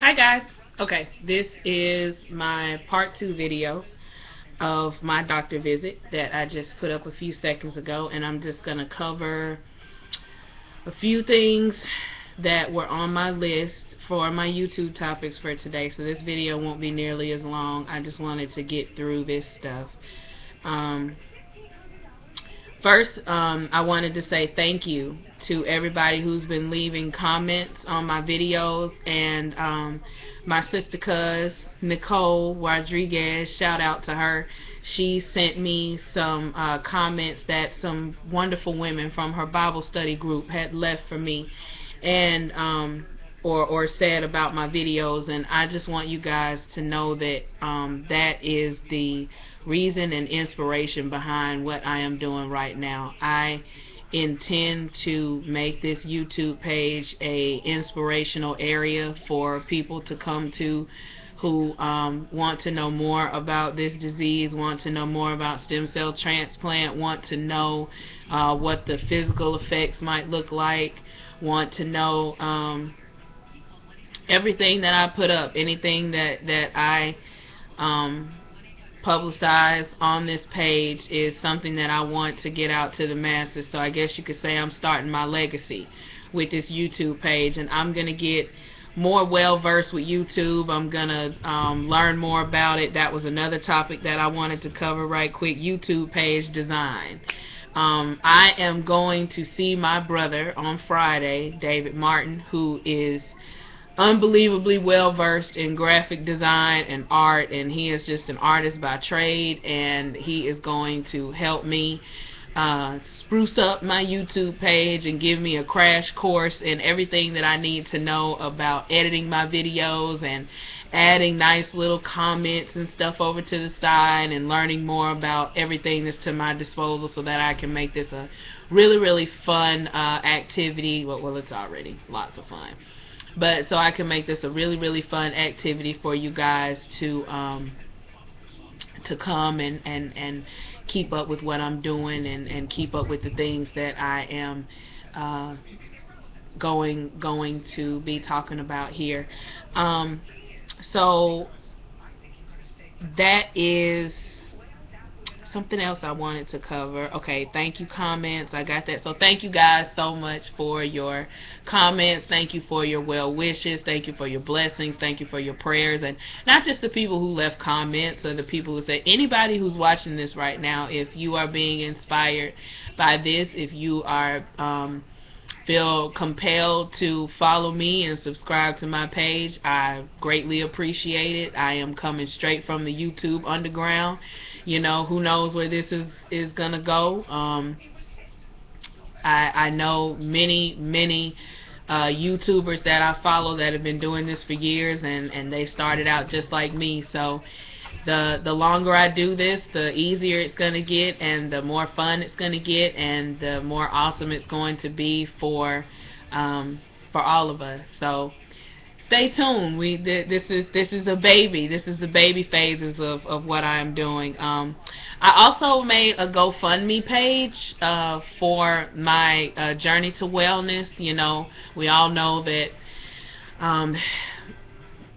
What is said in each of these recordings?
Hi guys. Okay, this is my part 2 video of my doctor visit that I just put up a few seconds ago, and I'm just going to cover a few things that were on my list for my YouTube topics for today. So this video won't be nearly as long. I just wanted to get through this stuff. Um, First, I wanted to say thank you to everybody who's been leaving comments on my videos, and my sister cuz Nicole Rodriguez, shout out to her. She sent me some comments that some wonderful women from her Bible study group had left for me, and or said about my videos, and I just want you guys to know that that is the reason and inspiration behind what I am doing right now. I intend to make this YouTube page a inspirational area for people to come to who want to know more about this disease, want to know more about stem cell transplant, want to know what the physical effects might look like, want to know everything that I put up, anything that I publicize on this page is something that I want to get out to the masses. So I guess you could say I'm starting my legacy with this YouTube page, and I'm going to get more well versed with YouTube. I'm going to learn more about it. That was another topic that I wanted to cover right quick, YouTube page design. I am going to see my brother on Friday, David Martin, who is unbelievably well versed in graphic design and art, and he is just an artist by trade, and he is going to help me spruce up my YouTube page and give me a crash course in everything that I need to know about editing my videos and adding nice little comments and stuff over to the side, and learning more about everything that's to my disposal so that I can make this a really fun activity. Well, it's already lots of fun. But so I can make this a really fun activity for you guys to come and keep up with what I'm doing, and keep up with the things that I am going to be talking about here. So that is something else I wanted to cover. Okay, thank you comments. I got that. So thank you guys so much for your comments. Thank you for your well wishes. Thank you for your blessings. Thank you for your prayers. And not just the people who left comments or the people who say, anybody who's watching this right now, if you are being inspired by this, if you are feel compelled to follow me and subscribe to my page, I greatly appreciate it. I am coming straight from the YouTube underground. You know, who knows where this is gonna go. I know many YouTubers that I follow that have been doing this for years, and they started out just like me. So the longer I do this, the easier it's going to get, and the more fun it's going to get, and the more awesome it's going to be for all of us. So stay tuned. This is a baby. This is the baby phases of what I am doing. I also made a GoFundMe page for my journey to wellness. You know, we all know that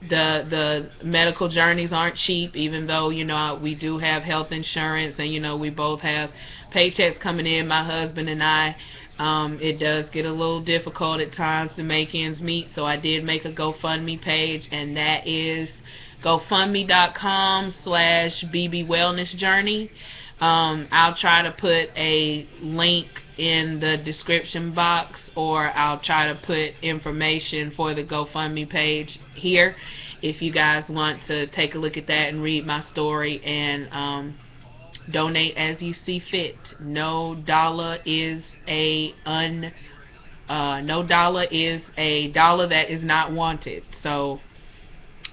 the medical journeys aren't cheap, even though, you know, we do have health insurance, and, you know, we both have paychecks coming in, my husband and I. It does get a little difficult at times to make ends meet, so I did make a GoFundMe page, and that is GoFundMe.com/BBWellnessJourney. I'll try to put a link in the description box, or I'll try to put information for the GoFundMe page here if you guys want to take a look at that and read my story, and donate as you see fit. No dollar is a dollar that is not wanted. So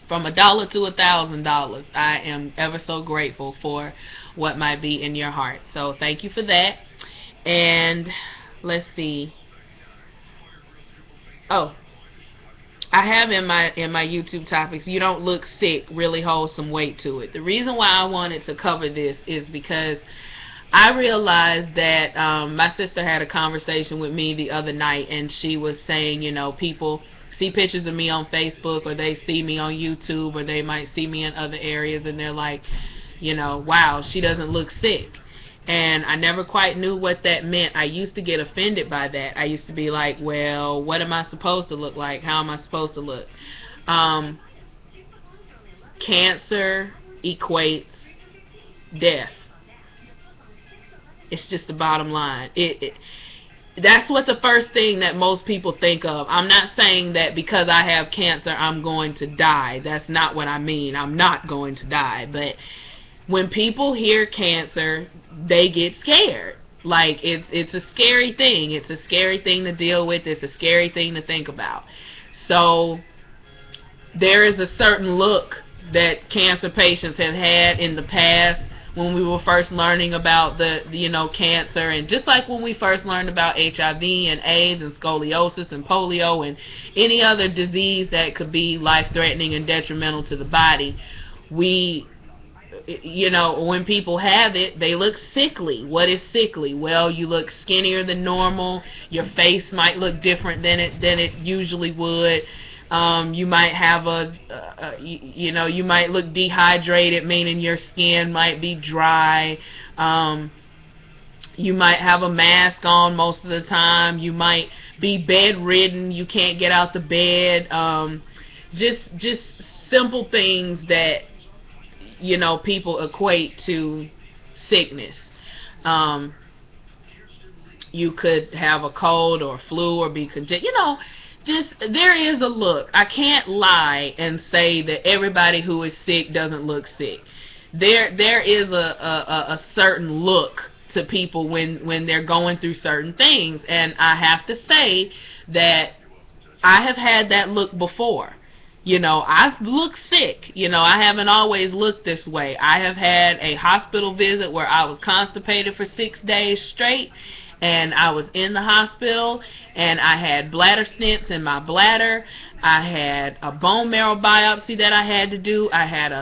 from $1 to $1,000, I am ever so grateful for what might be in your heart. So thank you for that. And let's see. Oh, I have in my YouTube topics, you don't look sick, really hold some weight to it. The reason why I wanted to cover this is because I realized that my sister had a conversation with me the other night, and she was saying, you know, people see pictures of me on Facebook, or they see me on YouTube, or they might see me in other areas, and they're like, wow, she doesn't look sick. And I never quite knew what that meant. I used to get offended by that. I used to be like, well, what am I supposed to look like? How am I supposed to look? Cancer equates death. It's just the bottom line. That's what the first thing that most people think of. I'm not saying that because I have cancer I'm going to die. That's not what I mean. I'm not going to die. But when people hear cancer, they get scared. Like, it's a scary thing. It's a scary thing to deal with. It's a scary thing to think about. So there is a certain look that cancer patients have had in the past when we were first learning about the cancer, and just like when we first learned about HIV and AIDS and scoliosis and polio and any other disease that could be life-threatening and detrimental to the body, when people have it, they look sickly. What is sickly? Well, you look skinnier than normal. Your face might look different than it usually would. You might have you might look dehydrated, meaning your skin might be dry. You might have a mask on most of the time. You might be bedridden. You can't get out the bed. Just simple things that people equate to sickness. You could have a cold or flu or be congested. There is a look. I can't lie and say that everybody who is sick doesn't look sick. There is a certain look to people when they're going through certain things, and I have to say that I have had that look before. I've looked sick. I haven't always looked this way. I have had a hospital visit where I was constipated for 6 days straight, and I was in the hospital, and I had bladder stents in my bladder. I had a bone marrow biopsy that I had to do. I had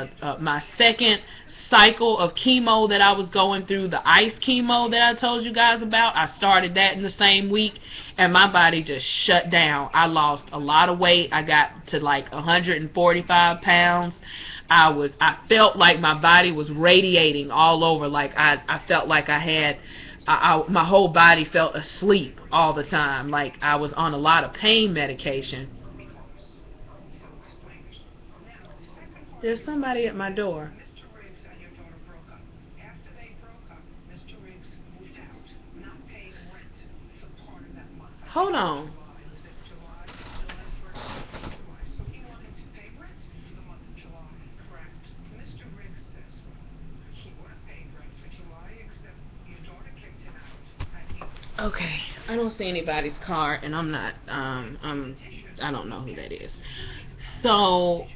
my second cycle of chemo that I was going through, the ice chemo that I told you guys about. I started that in the same week, and my body just shut down. I lost a lot of weight. I got to like 145 pounds. I felt like my body was radiating all over. Like I felt like my whole body felt asleep all the time. Like I was on a lot of pain medication. There's somebody at my door. Hold on. Okay, I don't see anybody's car, and I'm not, I don't know who that is. So,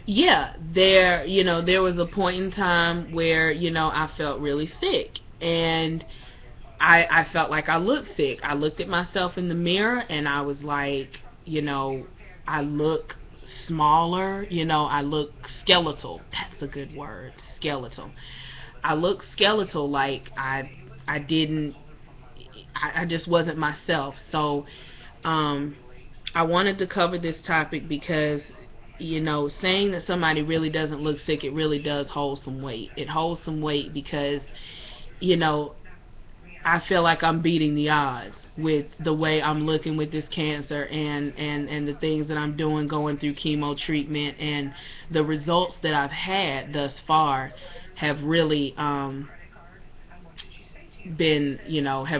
yeah, there was a point in time where, I felt really sick, and I felt like I looked sick. I looked at myself in the mirror, and I was like, I look smaller, I look skeletal. That's a good word, skeletal. I look skeletal, like I just wasn't myself. So I wanted to cover this topic because saying that somebody really doesn't look sick, it really does hold some weight. It holds some weight because I feel like I'm beating the odds with the way I'm looking with this cancer and the things that I'm doing, going through chemo treatment, and the results that I've had thus far have really have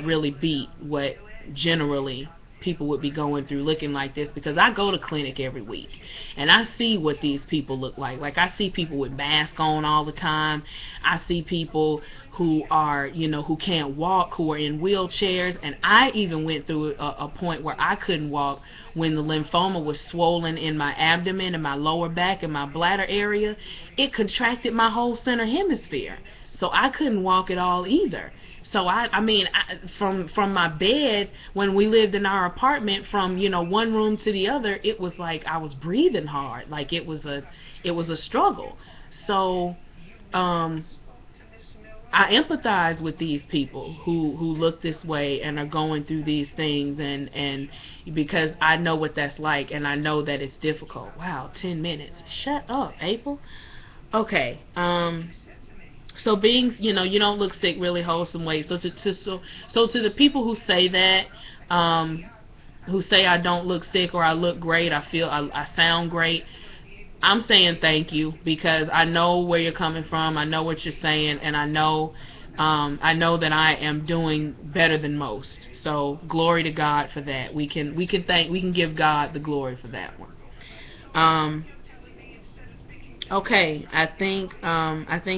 really beat what generally people would be going through looking like this, because I go to clinic every week and I see what these people look like. Like, I see people with masks on all the time. I see people who are, who can't walk, who are in wheelchairs, and I even went through a point where I couldn't walk when the lymphoma was swollen in my abdomen and my lower back and my bladder area. It contracted my whole center hemisphere, so I couldn't walk at all either. So from my bed, when we lived in our apartment, from one room to the other, it was like I was breathing hard. Like it was a struggle. So I empathize with these people who look this way and are going through these things, and because I know what that's like, and I know that it's difficult. Wow, 10 minutes. Shut up, April. Okay. So being, you don't look sick, really wholesome weight. So to the people who say that, who say I don't look sick or I look great, I sound great, I'm saying thank you, because I know where you're coming from. I know what you're saying, and I know that I am doing better than most. So glory to God for that. We can give God the glory for that one. Okay, I think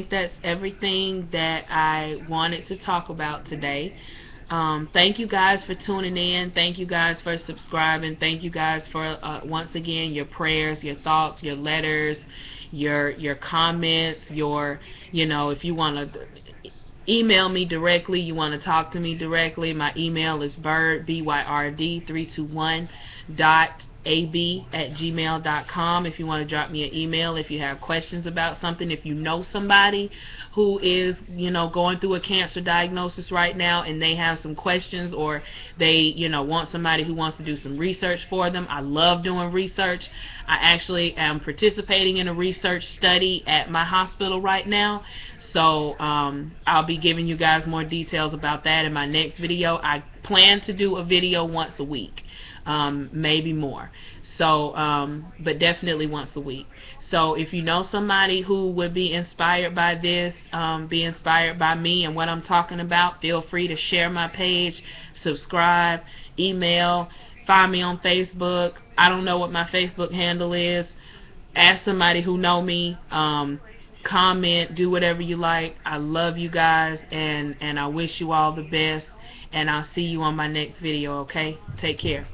that's everything that I wanted to talk about today. Thank you guys for tuning in. Thank you guys for subscribing. Thank you guys for once again your prayers, your thoughts, your letters, your comments, if you want to email me directly, you want to talk to me directly, my email is byrd, BYRD 321 ab@gmail.com. if you want to drop me an email, if you have questions about something, if you know somebody who is going through a cancer diagnosis right now and they have some questions, or they want somebody who wants to do some research for them. I love doing research. I actually am participating in a research study at my hospital right now, so I'll be giving you guys more details about that in my next video. I plan to do a video once a week, maybe more, so but definitely once a week. So if you know somebody who would be inspired by this, be inspired by me and what I'm talking about, feel free to share my page, subscribe, email, find me on Facebook. I don't know what my Facebook handle is. Ask somebody who know me, comment, do whatever you like. I love you guys, and I wish you all the best, and I'll see you on my next video, okay? Take care.